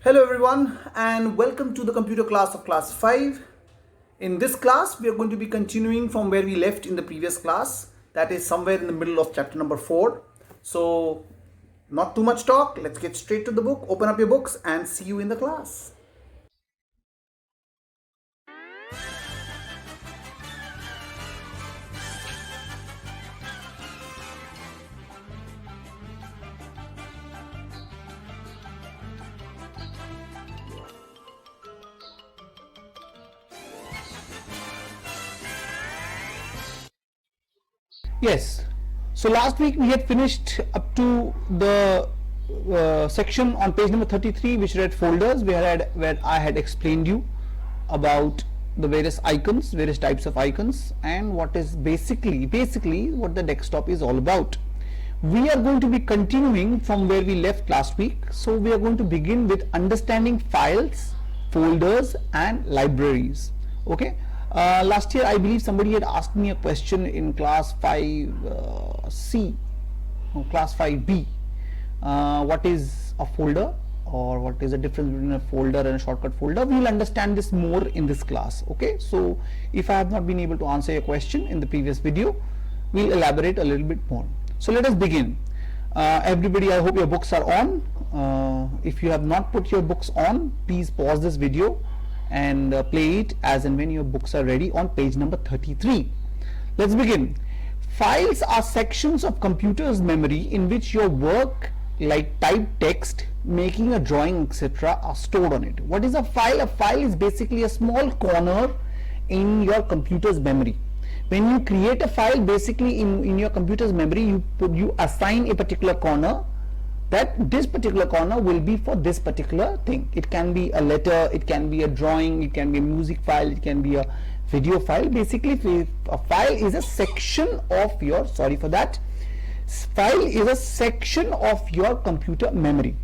Hello everyone and welcome to the computer class of class 5. In this class we are going to be continuing from where we left in the previous class, that is somewhere in the middle of chapter number 4. So not too much talk, let's get straight to the book. Open up your books and see you in the class. Yes. So last week we had finished up to the section on page number 33, which read folders, where I had explained you about the various icons, various types of icons, and what is basically what the desktop is all about. We are going to be continuing from where we left last week. So we are going to begin with understanding files, folders, and libraries. Okay. Last year I believe somebody had asked me a question in class 5C or class 5B. What is a folder, or what is the difference between a folder and a shortcut folder? We will understand this more in this class. Okay, so if I have not been able to answer your question in the previous video, we'll elaborate a little bit more. So let us begin. Everybody, I hope your books are on. If you have not put your books on, please pause this video and play it as and when your books are ready on page number 33. Let's begin. Files are sections of computer's memory in which your work like typed text, making a drawing, etc. are stored on it. What is a file? A file is basically a small corner in your computer's memory. When you create a file, basically in your computer's memory, you assign a particular corner, that this particular corner will be for this particular thing. It can be a letter, it can be a drawing, it can be a music file, it can be a video file. Basically a file is a section of your, file is a section of your computer memory.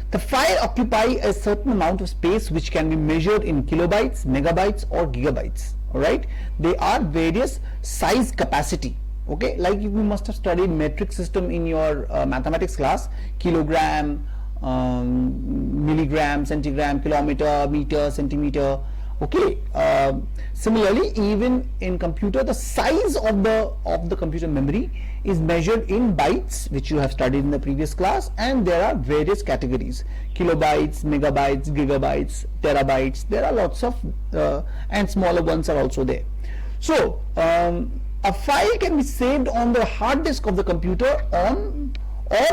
The file occupies a certain amount of space which can be measured in kilobytes, megabytes or gigabytes. Alright, they are various size capacity. Okay, like you must have studied metric system in your mathematics class: kilogram, milligram, centigram, kilometer, meter, centimeter. Okay, similarly, even in computer, the size of the computer memory is measured in bytes, which you have studied in the previous class, and there are various categories: kilobytes, megabytes, gigabytes, terabytes. There are lots of and smaller ones are also there. So a file can be saved on the hard disk of the computer or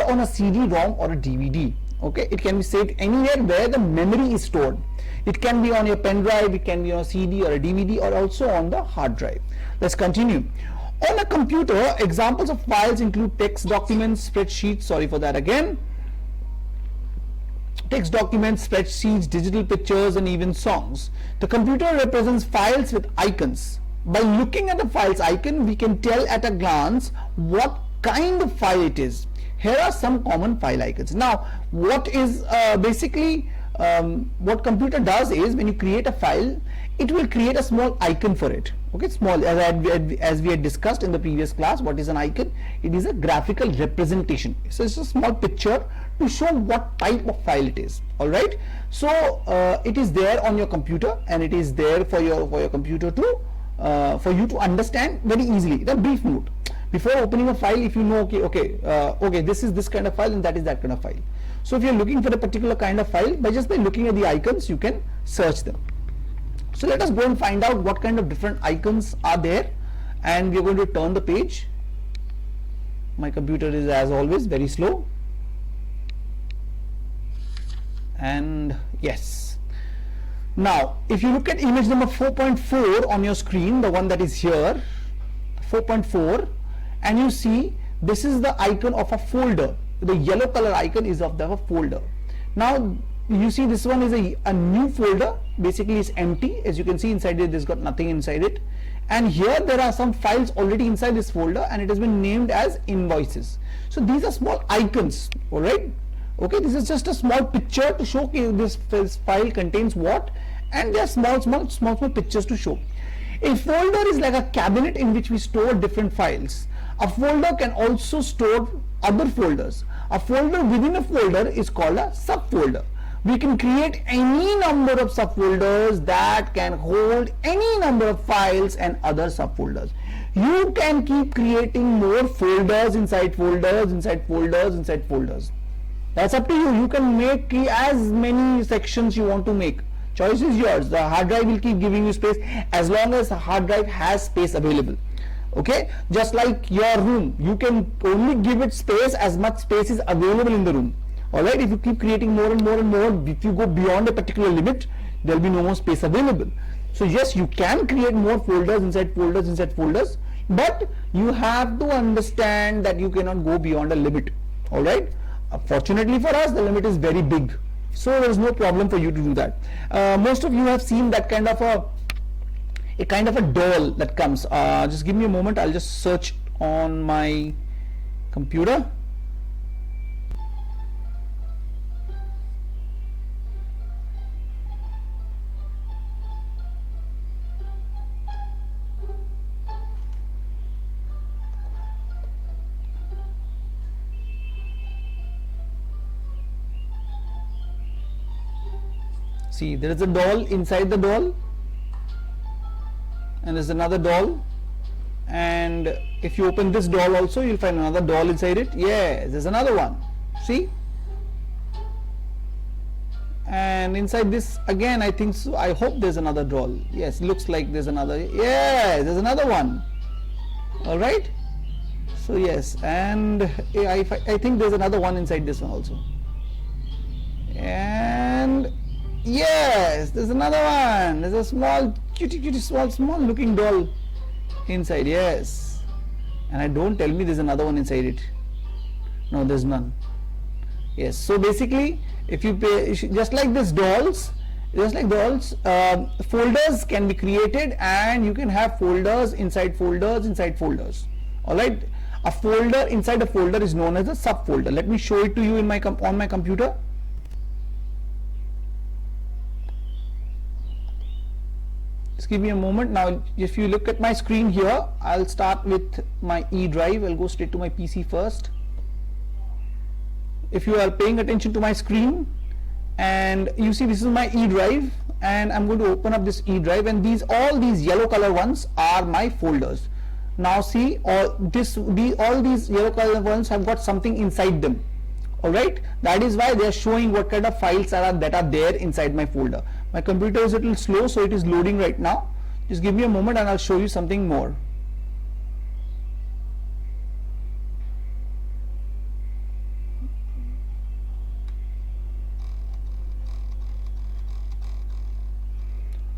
on a CD-ROM or a DVD. Okay, it can be saved anywhere where the memory is stored. It can be on your pen drive, it can be on a CD or a DVD, or also on the hard drive. Let's continue. On a computer, examples of files include text documents, spreadsheets, text documents, spreadsheets, digital pictures, and even songs. The computer represents files with icons. By looking at the file's icon, we can tell at a glance what kind of file it is. Here are some common file icons. Now, what is what computer does is, when you create a file, it will create a small icon for it. Okay, small, as we had discussed in the previous class. What is an icon? It is a graphical representation. So it's a small picture to show what type of file it is. All right. So it is there on your computer, and it is there for your computer to for you to understand very easily. The brief note before opening a file: if you know, okay, this is this kind of file and that is that kind of file. So if you're looking for a particular kind of file, by looking at the icons, you can search them. So let us go and find out what kind of different icons are there, and we're going to turn the page. My computer is, as always, very slow, and yes. Now, if you look at image number 4.4 on your screen, the one that is here, 4.4, and you see this is the icon of a folder. The yellow color icon is of the folder. Now, you see this one is a new folder. Basically, it's empty. As you can see, inside it, there's got nothing inside it. And here there are some files already inside this folder, and it has been named as invoices. So these are small icons. All right. Okay, this is just a small picture to show this file contains what, and there are small pictures to show. A folder is like a cabinet in which we store different files. A folder can also store other folders. A folder within a folder is called a subfolder. we can create any number of subfolders that can hold any number of files and other subfolders. You can keep creating more folders inside folders, inside folders, inside folders. That's up to you. You can make as many sections you want to make. Choice is yours. The hard drive will keep giving you space as long as the hard drive has space available. Okay, just like your room, you can only give it space as much space is available in the room. Alright, if you keep creating more and more and more, if you go beyond a particular limit, there will be no more space available. So yes, you can create more folders inside folders inside folders, but you have to understand that you cannot go beyond a limit. Alright, fortunately for us, the limit is very big, so there is no problem for you to do that. Most of you have seen that kind of a doll that comes. Just give me a moment, I'll just search on my computer. See, there is a doll inside the doll, and there's another doll, and if you open this doll also, you'll find another doll inside it. Yes, there's another one. See, and inside this again, I think so, I hope there's another doll. Yes, looks like there's another. Yes, there's another one. All right, so yes, and I think there's another one inside this one also, and yes, there's another one. There's a small cutie small looking doll inside. Yes, and don't tell me there's another one inside it. No, there's none. Yes, so basically, if you pay, just like this dolls, folders can be created, and you can have folders inside folders inside folders. All right, a folder inside a folder is known as a subfolder. Let me show it to you in my on my computer. Just give me a moment. Now if you look at my screen here, I'll start with my E drive. I'll go straight to my PC first. If you are paying attention to my screen, and you see this is my E drive, and I'm going to open up this E drive, and all these yellow color ones are my folders. Now see, all these yellow color ones have got something inside them. Alright, that is why they are showing what kind of files that are there inside my folder. My computer is a little slow, so it is loading right now. Just give me a moment and I'll show you something more.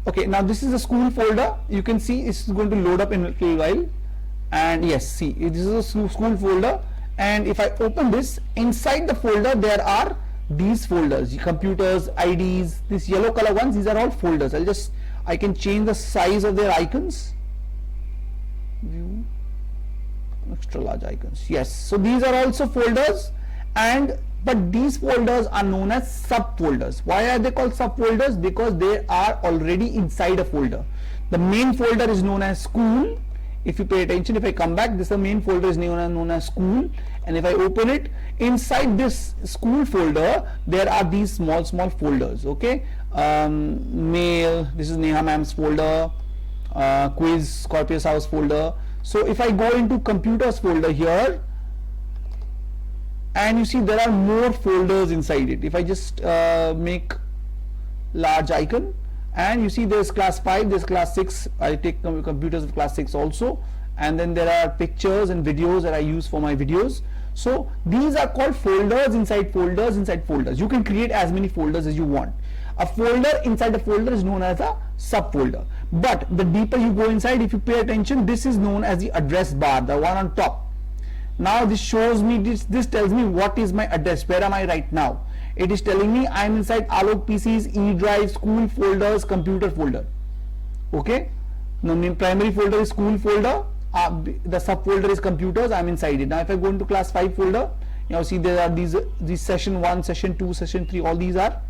Okay, now this is a school folder. You can see it's going to load up in a little while. And yes, see, this is a school folder. And if I open this, inside the folder there are these folders, computers, IDs, these yellow color ones, these are all folders. I can change the size of their icons. View, extra large icons. Yes, so these are also folders, but these folders are known as subfolders. Why are they called subfolders? Because they are already inside a folder. The main folder is known as school. If you pay attention, if I come back, this the main folder is known as school, and if I open it, inside this school folder there are these small folders. Okay, mail, this is Neha ma'am's folder, quiz, Scorpius house folder. So if I go into computers folder here, and you see there are more folders inside it. If I just make large icon, and you see there's class 5, there's class 6, I take computers of class 6 also, and then there are pictures and videos that I use for my videos. So these are called folders inside folders inside folders. You can create as many folders as you want. A folder inside a folder is known as a subfolder. But the deeper you go inside, if you pay attention, this is known as the address bar, the one on top. Now this shows me, this tells me what is my address, where am I right now. It is telling me I am inside Alok PCs, E drive, school folders, computer folder. Okay, the primary folder is school folder, the subfolder is computers, I am inside it. Now if I go into class 5 folder, you know, see there are these session 1, session 2, session 3, all these are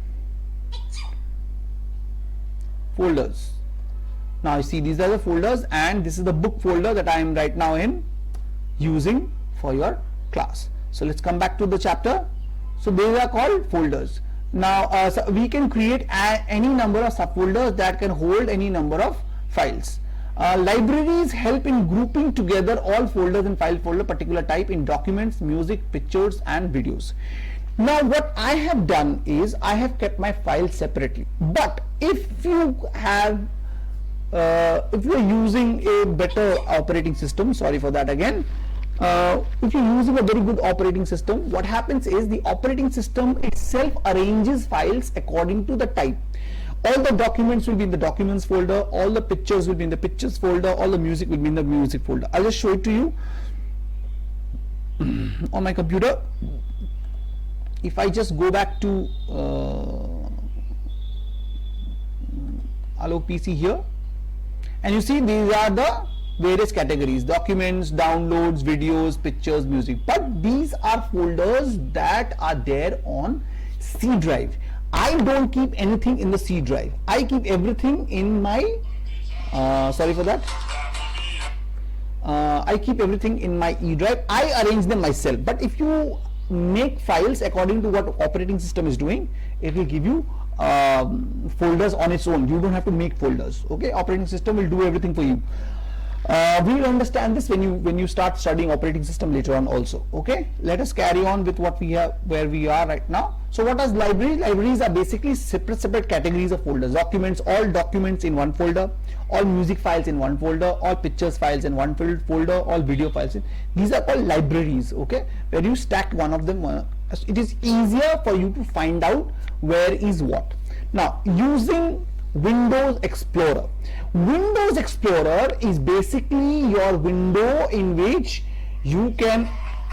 folders. Now you see these are the folders, and this is the book folder that I am right now using for your class. So let's come back to the chapter. So these are called folders. Now so we can create any number of subfolders that can hold any number of files. Libraries help in grouping together all folders in file folder particular type in documents, music, pictures and videos. Now what I have done is I have kept my files separately, but if you have if you are using a better operating system, sorry for that again, if you're using a very good operating system, what happens is the operating system itself arranges files according to the type. All the documents will be in the documents folder, all the pictures will be in the pictures folder, all the music will be in the music folder. I'll just show it to you on my computer. If I just go back to Alok PC here, and you see these are the various categories: documents, downloads, videos, pictures, music. But these are folders that are there on C drive. I don't keep anything in the C drive. I keep everything in my sorry for that. I keep everything in my E drive. I arrange them myself. But if you make files according to what operating system is doing, it will give you folders on its own. You don't have to make folders. Okay, operating system will do everything for you. We will understand this when you start studying operating system later on also. Okay, let us carry on with what we have, where we are right now. So what is libraries? Libraries are basically separate categories of folders. Documents, all documents in one folder, all music files in one folder, all pictures files in one folder, all video files in. These are called libraries. Okay, where you stack one of them. It is easier for you to find out where is what. Now, using Windows Explorer. Windows Explorer is basically your window in which you can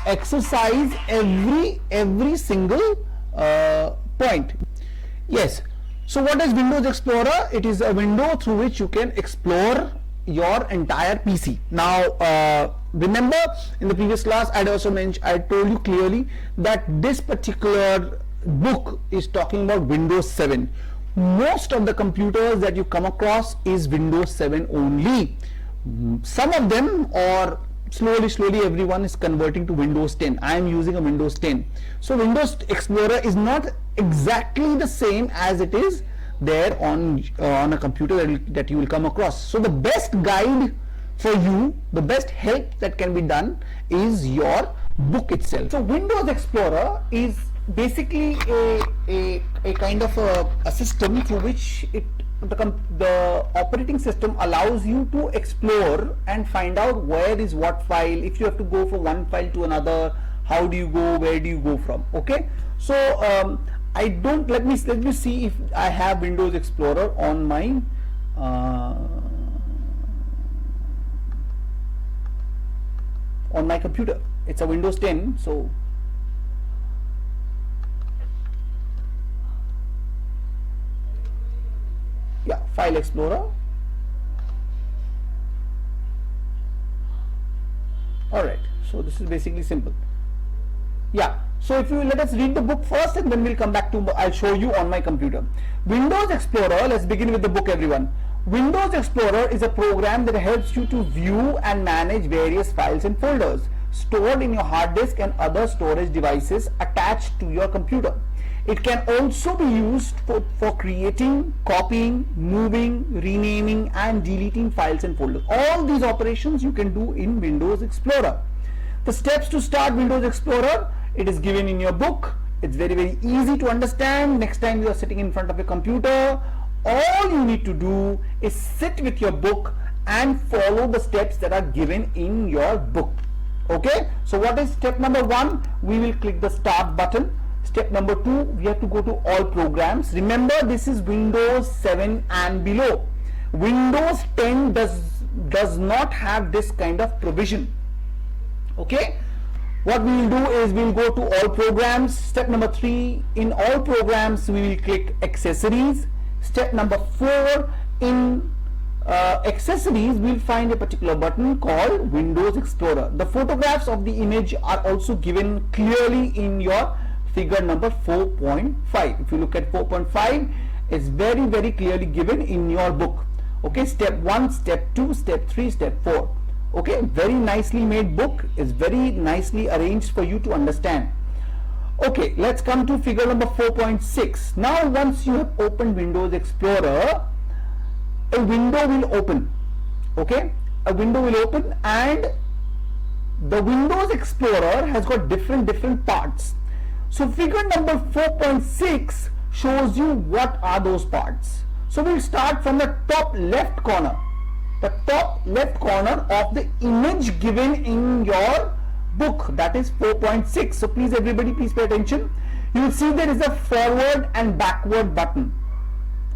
exercise every single point. Yes. So what is Windows Explorer? It is a window through which you can explore your entire PC. Now remember in the previous class I told you clearly that this particular book is talking about Windows 7. Most of the computers that you come across is Windows 7 only. Some of them, or slowly everyone is converting to Windows 10. I am using a Windows 10. So Windows Explorer is not exactly the same as it is there on a computer that you will come across. So the best guide for you, the best help that can be done is your book itself. So Windows Explorer is basically a kind of a system through which the operating system allows you to explore and find out where is what file. If you have to go from one file to another, how do you go, where do you go from? Okay, so I don't, let me see if I have Windows Explorer on my computer. It's a Windows 10, so yeah, File Explorer. Alright, so this is basically simple. Yeah, so if you let us read the book first and then we'll come back to, I'll show you on my computer. Windows Explorer, let's begin with the book everyone. Windows Explorer is a program that helps you to view and manage various files and folders stored in your hard disk and other storage devices attached to your computer. It can also be used for creating, copying, moving, renaming and deleting files and folders. All these operations you can do in Windows Explorer. The steps to start Windows Explorer, it is given in your book. It's very easy to understand. Next time you are sitting in front of a computer, all you need to do is sit with your book and follow the steps that are given in your book. Okay, so what is step number 1? We will click the start button. Step number 2, we have to go to all programs. Remember, this is Windows 7 and below. Windows 10 does not have this kind of provision. Okay, what we will do is we will go to all programs. Step number 3, in all programs we will click accessories. Step number 4, in accessories we will find a particular button called Windows Explorer. The photographs of the image are also given clearly in your figure number 4.5. If you look at 4.5, it's very clearly given in your book. Okay, step 1, step 2, step 3, step 4. Okay, very nicely made book, is very nicely arranged for you to understand. Okay, let's come to figure number 4.6. Now once you have opened Windows Explorer, a window will open. Okay, a window will open, and the Windows Explorer has got different parts. So figure number 4.6 shows you what are those parts. So we'll start from the top left corner. The top left corner of the image given in your book, that is 4.6. So please everybody, please pay attention. You will see there is a forward and backward button.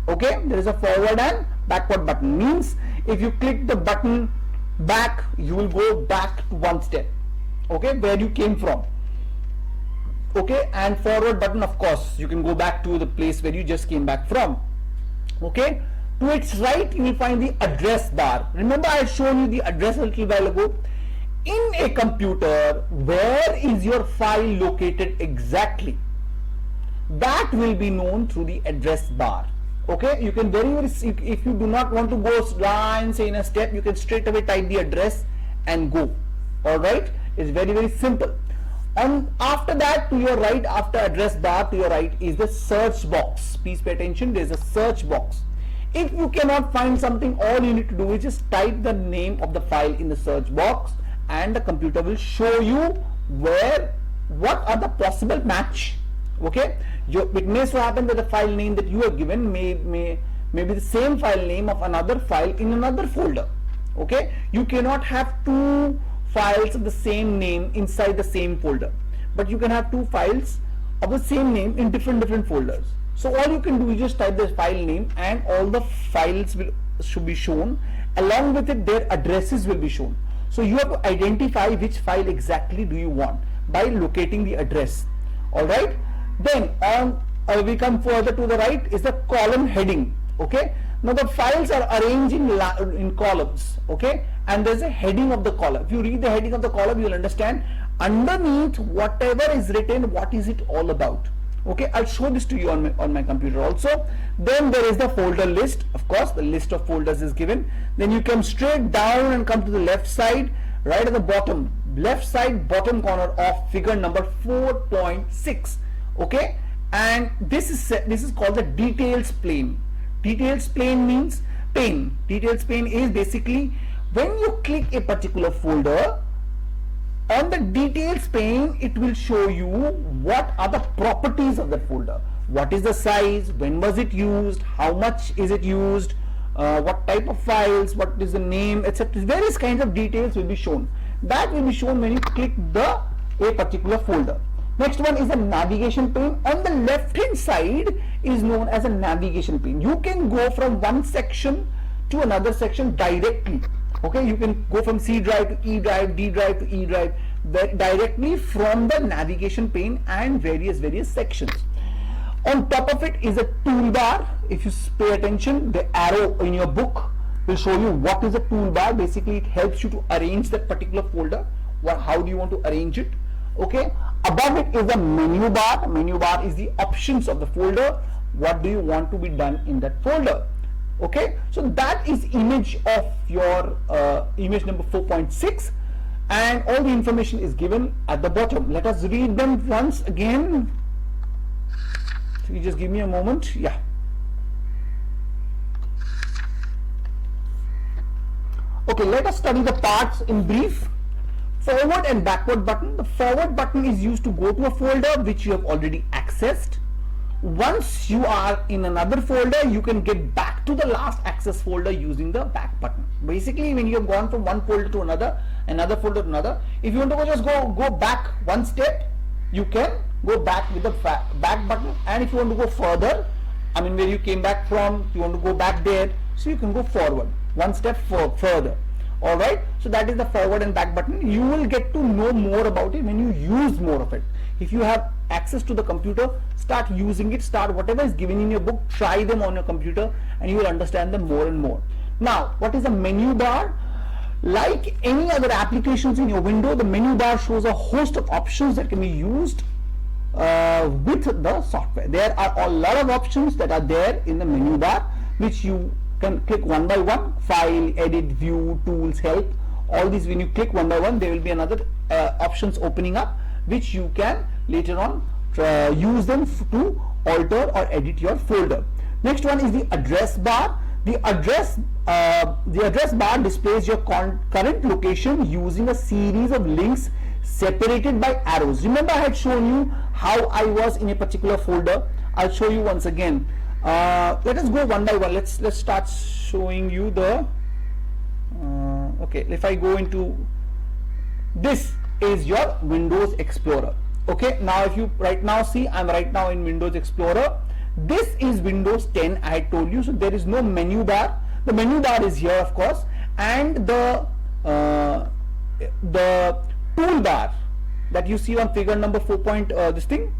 Okay, there is a forward and backward button. Means if you click the button back, you will go back to one step, okay, where you came from. Okay, and forward button, of course, you can go back to the place where you just came back from. Okay, to its right you will find the address bar. Remember I had shown you the address a little while ago. In a computer, where is your file located exactly? That will be known through the address bar. Okay, you can if you do not want to go line, say in a step, you can straight away type the address and go. Alright, it's very simple. And after that, to your right, after address bar, to your right is the search box. Please pay attention, there is a search box. If you cannot find something, all you need to do is just type the name of the file in the search box, and the computer will show you what are the possible match. Okay, it may so happen that the file name that you have given may be the same file name of another file in another folder. Okay, you cannot have two files of the same name inside the same folder, but you can have two files of the same name in different folders. So all you can do is just type the file name, and all the files should be shown. Along with it, their addresses will be shown. So you have to identify which file exactly do you want by locating the address. Alright, then we come further to the right is the column heading. Okay, now the files are arranged in columns. Okay, and there's a heading of the column. If you read the heading of the column, you will understand underneath whatever is written, what is it all about. Okay, I'll show this to you on my computer also. Then there is the folder list. Of course, the list of folders is given. Then you come straight down and come to the left side, right at the bottom, left side bottom corner of figure number 4.6. Okay, and this is called the details pane. Details pane means pane. Details pane is basically when you click a particular folder, on the details pane, it will show you what are the properties of that folder. What is the size, when was it used, how much is it used, what type of files, what is the name, etc. Various kinds of details will be shown. That will be shown when you click a particular folder. Next one is a navigation pane. On the left hand side is known as a navigation pane. You can go from one section to another section directly. Okay, you can go from C drive to E drive, D drive to E drive, directly from the navigation pane and various sections. On top of it is a toolbar. If you pay attention, the arrow in your book will show you what is a toolbar. Basically, it helps you to arrange that particular folder. How do you want to arrange it? Okay, above it is a menu bar. Menu bar is the options of the folder. What do you want to be done in that folder? Okay, so that is image of your image number 4.6, and all the information is given at the bottom. Let us read them once again. So you just give me a moment. Yeah. Okay, let us study the parts in brief. Forward and backward button. The forward button is used to go to a folder which you have already accessed. Once you are in another folder, you can get back to the last access folder using the back button. Basically, when you have gone from one folder to another folder to another, if you want to just go back one step, you can go back with the back button. And if you want to go further, I mean where you came back from, you want to go back there, so you can go forward one step further. Alright, so that is the forward and back button. You will get to know more about it when you use more of it. If you have access to the computer, start using it, start whatever is given in your book, try them on your computer, and you will understand them more and more. Now, what is a menu bar? Like any other applications in your window, the menu bar shows a host of options that can be used with the software. There are a lot of options that are there in the menu bar, which you can click one by one. File, edit, view, tools, help. All these, when you click one by one, there will be another options opening up, which you can later on use them to alter or edit your folder. Next one is the address bar. The address bar displays your current location using a series of links separated by arrows. Remember, I had shown you how I was in a particular folder. I'll show you once again. Let us go one by one. Let's start showing you the okay. If I go into this, is your Windows Explorer. Okay, now if you right now see, I'm right now in Windows Explorer. This is Windows 10, I had told you, so there is no menu bar. The menu bar is here, of course, and the toolbar that you see on figure number 4 this thing,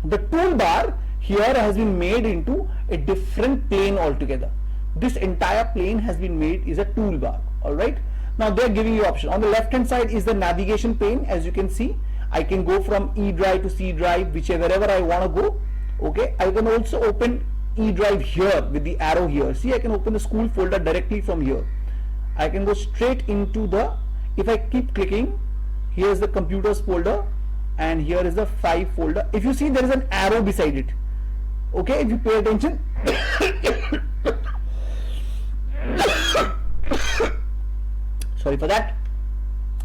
the toolbar here has been made into a different plane altogether. This entire plane has been made is a toolbar. All right, now they're giving you option. On the left hand side is the navigation pane. As you can see, I can go from E drive to C drive, wherever I want to go. Okay, I can also open E drive here with the arrow here. See, I can open the school folder directly from here. I can go straight into the, if I keep clicking, here's the computers folder and here is the 5 folder. If you see, there is an arrow beside it. Okay, if you pay attention, sorry for that.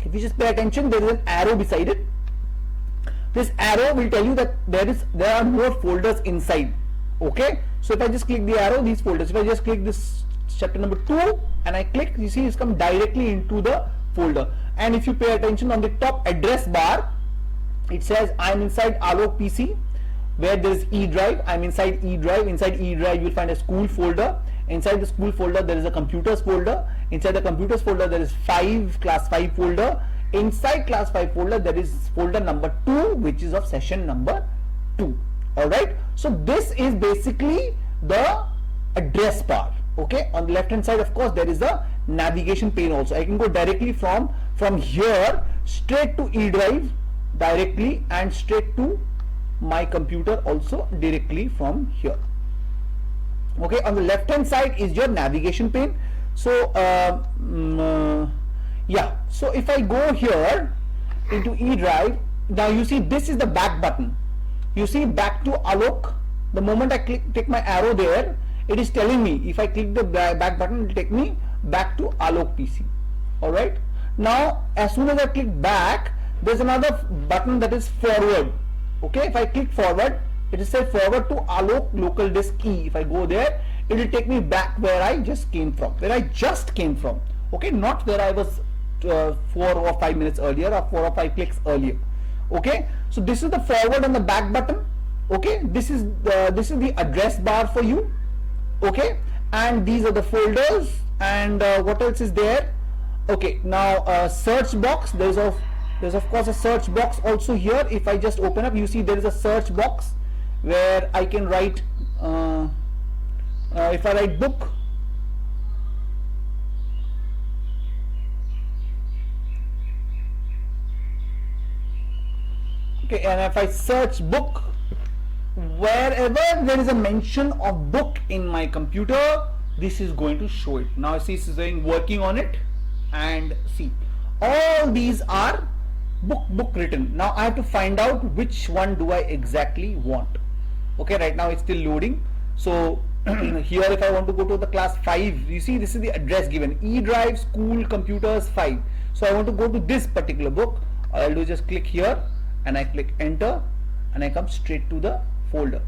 If you just pay attention, there is an arrow beside it. This arrow will tell you that there are more folders inside. Okay, so if I just click the arrow, these folders, if I just click this chapter number 2 and I click, you see it's come directly into the folder. And if you pay attention, on the top address bar, it says I'm inside Alok PC, where there is E drive. I'm inside E drive. Inside E drive, you will find a school folder. Inside the school folder, there is a computers folder. Inside the computers folder, there is class 5 folder. Inside class 5 folder, there is folder number 2, which is of session number 2. All right, so this is basically the address bar. Okay, on the left hand side, of course, there is the navigation pane also. I can go directly from here straight to E drive directly, and straight to my computer also directly from here. Okay, on the left hand side is your navigation pane. So yeah, so if I go here into E drive, now you see this is the back button. You see, back to Alok. The moment I take my arrow there, it is telling me, if I click the back button, it will take me back to Alok PC. All right, now as soon as I click back, there's another button that is forward. Okay, if I click forward, it will say forward to Alok local disk E. If I go there, it will take me back where I just came from, okay, not where I was 4 or 5 minutes earlier, or 4 or 5 clicks earlier. Okay, so this is the forward and the back button. Okay, this is the address bar for you. Okay, and these are the folders, and what else is there? Okay, now search box. There's of course a search box also here. If I just open up, you see there is a search box where I can write, if I write book, okay, and if I search book, wherever there is a mention of book in my computer, this is going to show it. Now see, this is saying working on it, and see, all these are book written. Now I have to find out which one do I exactly want. Okay, right now it's still loading. So here, if I want to go to the class 5, you see this is the address given, E drive school computers 5. So I want to go to this particular book. All I'll do is just click here and I click enter, and I come straight to the folder.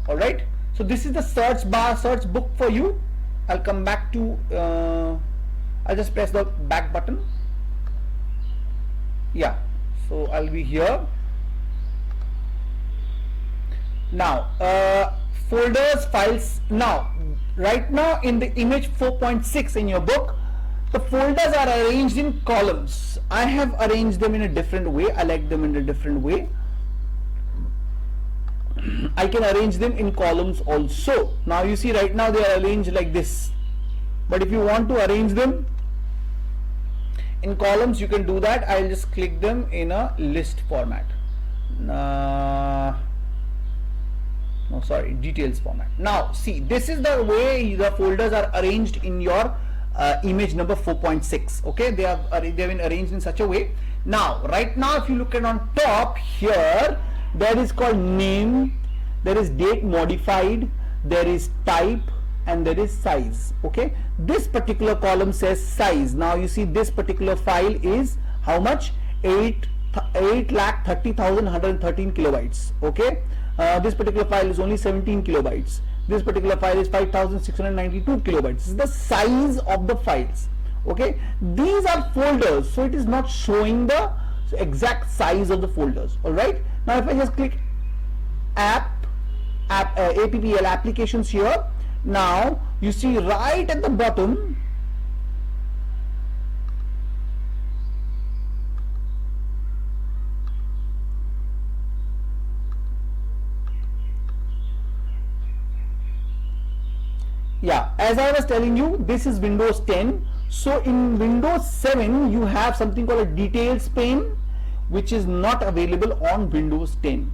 All right, so this is the search bar, search book for you. I'll come back to I'll just press the back button. Yeah, so I'll be here now. Folders, files. Now right now in the image 4.6 in your book, the folders are arranged in columns. I have arranged them in a different way. I like them in a different way. I can arrange them in columns also. Now you see, right now they are arranged like this, but if you want to arrange them in columns, you can do that. I'll just click them in a list format. No, sorry, details format. Now see, this is the way the folders are arranged in your image number 4.6. okay, they have been arranged in such a way. Now right now, if you look at on top here, There is called name, there is date modified, there is type, and there is size. Okay, this particular column says size. Now you see this particular file is how much? 8,30,113 kilobytes. Okay, this particular file is only 17 kilobytes. This particular file is 5,692 kilobytes. This is the size of the files. Okay, these are folders, so it is not showing the exact size of the folders. All right, now if I just click APPL applications here, now you see right at the bottom as I was telling you, this is Windows 10. So in Windows 7 you have something called a details pane, which is not available on Windows 10.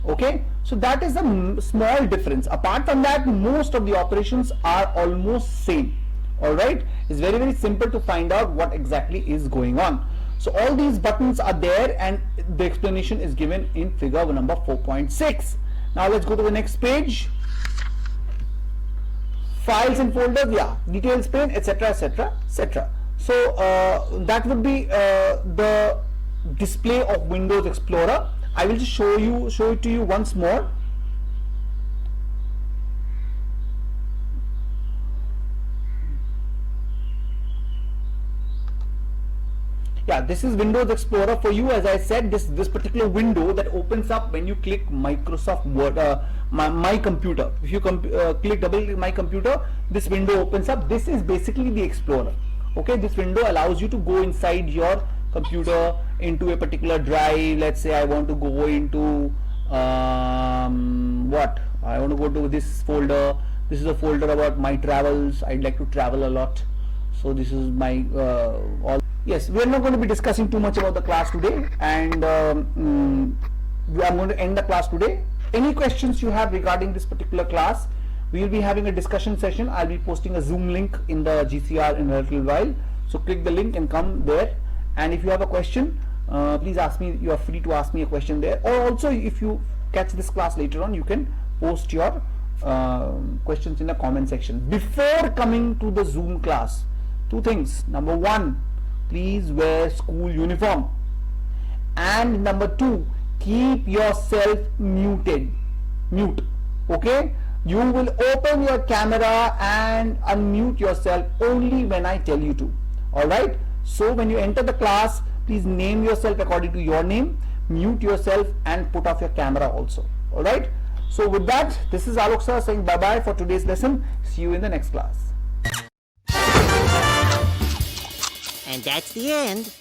Okay, so that is a small difference. Apart from that, most of the operations are almost same. All right, it's very simple to find out what exactly is going on. So all these buttons are there, and the explanation is given in figure number 4.6. Now let's go to the next page. Files and folders, details pane, etc, etc, etc. So that would be the display of Windows Explorer. I will just show it to you once more. This is Windows Explorer for you. As I said, this particular window that opens up when you click Microsoft Word, my computer. If you double click my computer, this window opens up. This is basically the Explorer. Okay, this window allows you to go inside your computer into a particular drive. Let's say I want to go into I want to go to this folder. This is a folder about my travels. I'd like to travel a lot, so this is my all. Yes, we are not going to be discussing too much about the class today, and I'm going to end the class today. Any questions you have regarding this particular class, we will be having a discussion session. I'll be posting a Zoom link in the GCR in a little while, so click the link and come there. And if you have a question, please ask me. You are free to ask me a question there, or also if you catch this class later on, you can post your questions in the comment section. Before coming to the Zoom class, two things. Number one, please wear school uniform, and number two, keep yourself mute. Okay, you will open your camera and unmute yourself only when I tell you to. All right, so when you enter the class, please name yourself according to your name, mute yourself, and put off your camera also. All right, so with that, this is Alok sir saying bye bye for today's lesson. See you in the next class. And that's the end.